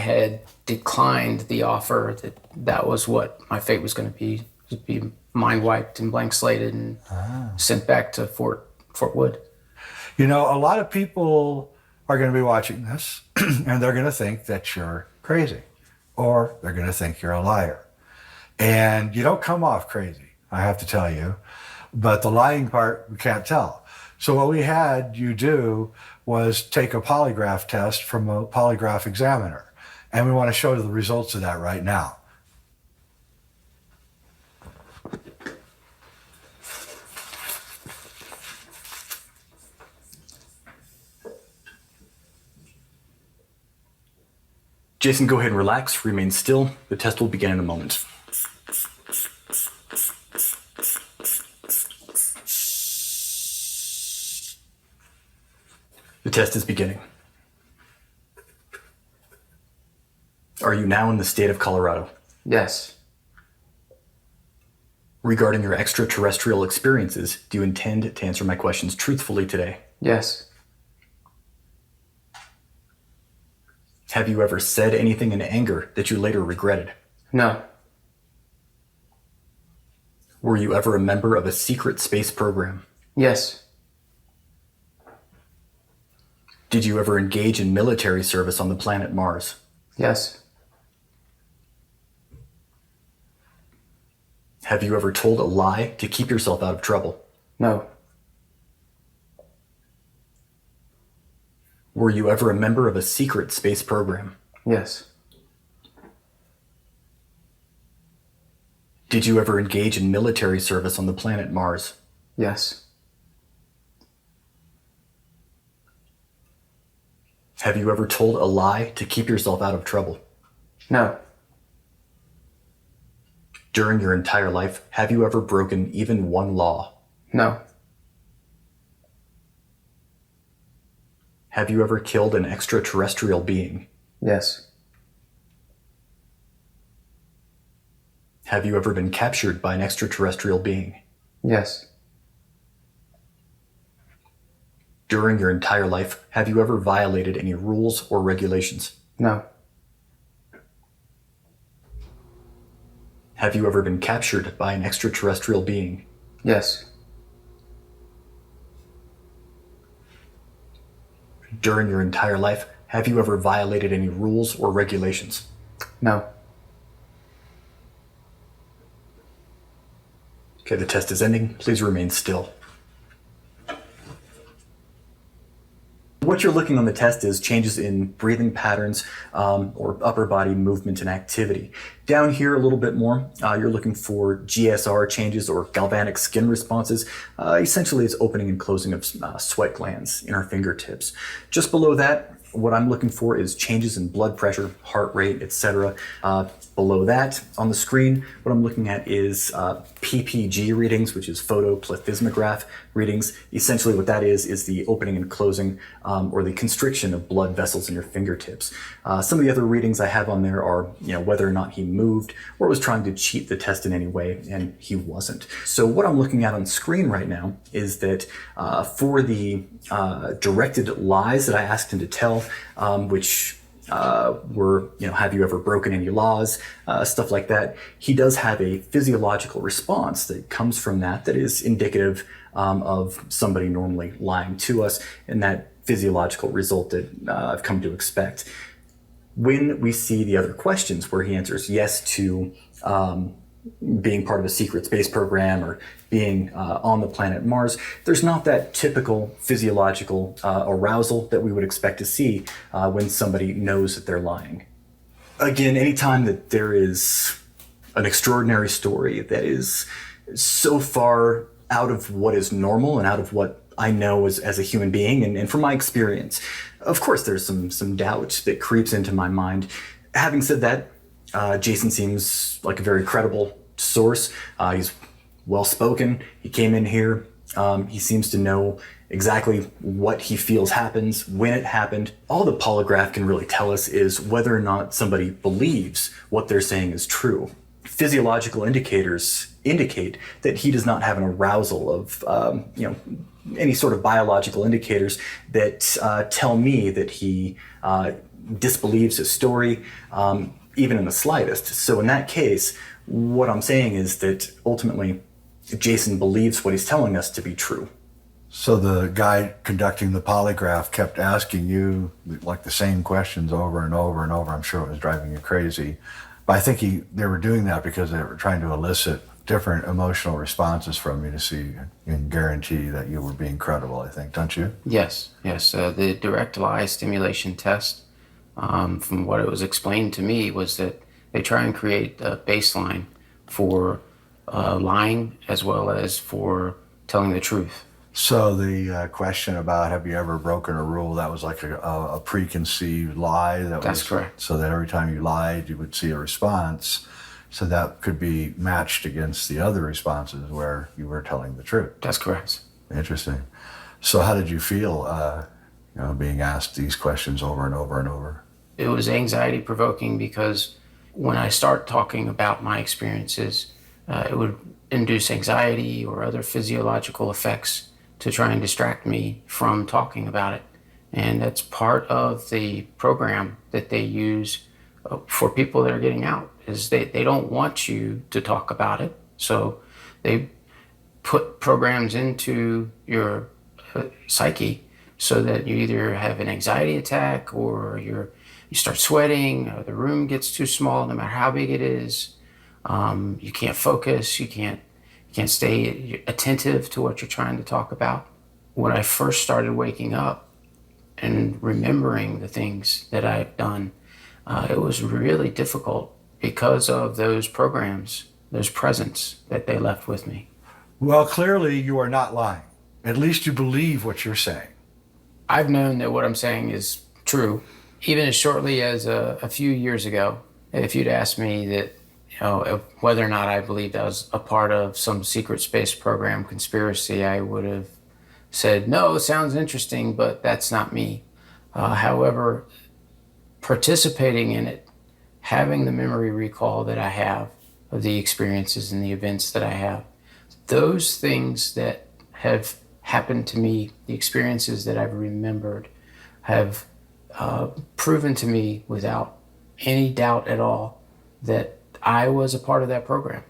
had declined the offer, that was what my fate was going to be mind wiped and blank slated and sent back to Fort Wood. You know, a lot of people are going to be watching this and they're going to think that you're crazy, or they're going to think you're a liar. And you don't come off crazy, I have to tell you, but the lying part, we can't tell. So what we had you do was take a polygraph test from a polygraph examiner. And we want to show you the results of that right now. Jason, go ahead and relax, remain still. The test will begin in a moment. The test is beginning. Are you now in the state of Colorado? Yes. Regarding your extraterrestrial experiences, do you intend to answer my questions truthfully today? Yes. Have you ever said anything in anger that you later regretted? No. Were you ever a member of a secret space program? Yes. Did you ever engage in military service on the planet Mars? Yes. Have you ever told a lie to keep yourself out of trouble? No. Were you ever a member of a secret space program? Yes. Did you ever engage in military service on the planet Mars? Yes. Have you ever told a lie to keep yourself out of trouble? No. During your entire life, have you ever broken even one law? No. Have you ever killed an extraterrestrial being? Yes. Have you ever been captured by an extraterrestrial being? Yes. During your entire life, have you ever violated any rules or regulations? No. Have you ever been captured by an extraterrestrial being? Yes. During your entire life, have you ever violated any rules or regulations? No. Okay, the test is ending. Please remain still. What you're looking on the test is changes in breathing patterns or upper body movement and activity. Down here a little bit more, you're looking for GSR changes or galvanic skin responses. Essentially, it's opening and closing of sweat glands in our fingertips. Just below that, what I'm looking for is changes in blood pressure, heart rate, etc. Below that, on the screen, what I'm looking at is PPG readings, which is photoplethysmograph readings. Essentially what that is the opening and closing or the constriction of blood vessels in your fingertips. Some of the other readings I have on there are, whether or not he moved or was trying to cheat the test in any way, and he wasn't. So what I'm looking at on screen right now is that for the directed lies that I asked him to tell, which were, have you ever broken any laws, stuff like that. He does have a physiological response that comes from that is indicative of somebody normally lying to us, and that physiological result that I've come to expect. When we see the other questions where he answers yes to being part of a secret space program or being on the planet Mars, there's not that typical physiological arousal that we would expect to see when somebody knows that they're lying. Again, anytime that there is an extraordinary story that is so far out of what is normal and out of what I know as a human being, and from my experience, of course there's some doubt that creeps into my mind. Having said that, Jason seems like a very credible source. He's well-spoken. He came in here. He seems to know exactly what he feels happens, when it happened. All the polygraph can really tell us is whether or not somebody believes what they're saying is true. Physiological indicators indicate that he does not have an arousal of, any sort of biological indicators that tell me that he disbelieves his story, even in the slightest. So in that case, what I'm saying is that ultimately Jason believes what he's telling us to be true. So the guy conducting the polygraph kept asking you like the same questions over and over and over. I'm sure it was driving you crazy. But I think they were doing that because they were trying to elicit different emotional responses from you to see and guarantee that you were being credible, I think, don't you? Yes, yes. The direct lie stimulation test, from what it was explained to me, was that they try and create a baseline for lying as well as for telling the truth. So the question about have you ever broken a rule, that was like a preconceived lie? That's correct. So that every time you lied, you would see a response. So that could be matched against the other responses where you were telling the truth. That's correct. Interesting. So how did you feel, being asked these questions over and over and over? It was anxiety provoking because when I start talking about my experiences, it would induce anxiety or other physiological effects to try and distract me from talking about it. And that's part of the program that they use for people that are getting out, is they don't want you to talk about it. So they put programs into your psyche so that you either have an anxiety attack or you start sweating, or the room gets too small no matter how big it is. You can't focus, you can't stay attentive to what you're trying to talk about. When I first started waking up and remembering the things that I've done, it was really difficult because of those programs, those presents that they left with me. Well, clearly you are not lying. At least you believe what you're saying. I've known that what I'm saying is true, even as shortly as a few years ago. If you'd asked me that, whether or not I believed I was a part of some secret space program conspiracy, I would have said, no, it sounds interesting, but that's not me. However, participating in it, having the memory recall that I have of the experiences and the events that I have, those things that have happened to me, the experiences that I've remembered, have proven to me without any doubt at all that I was a part of that program.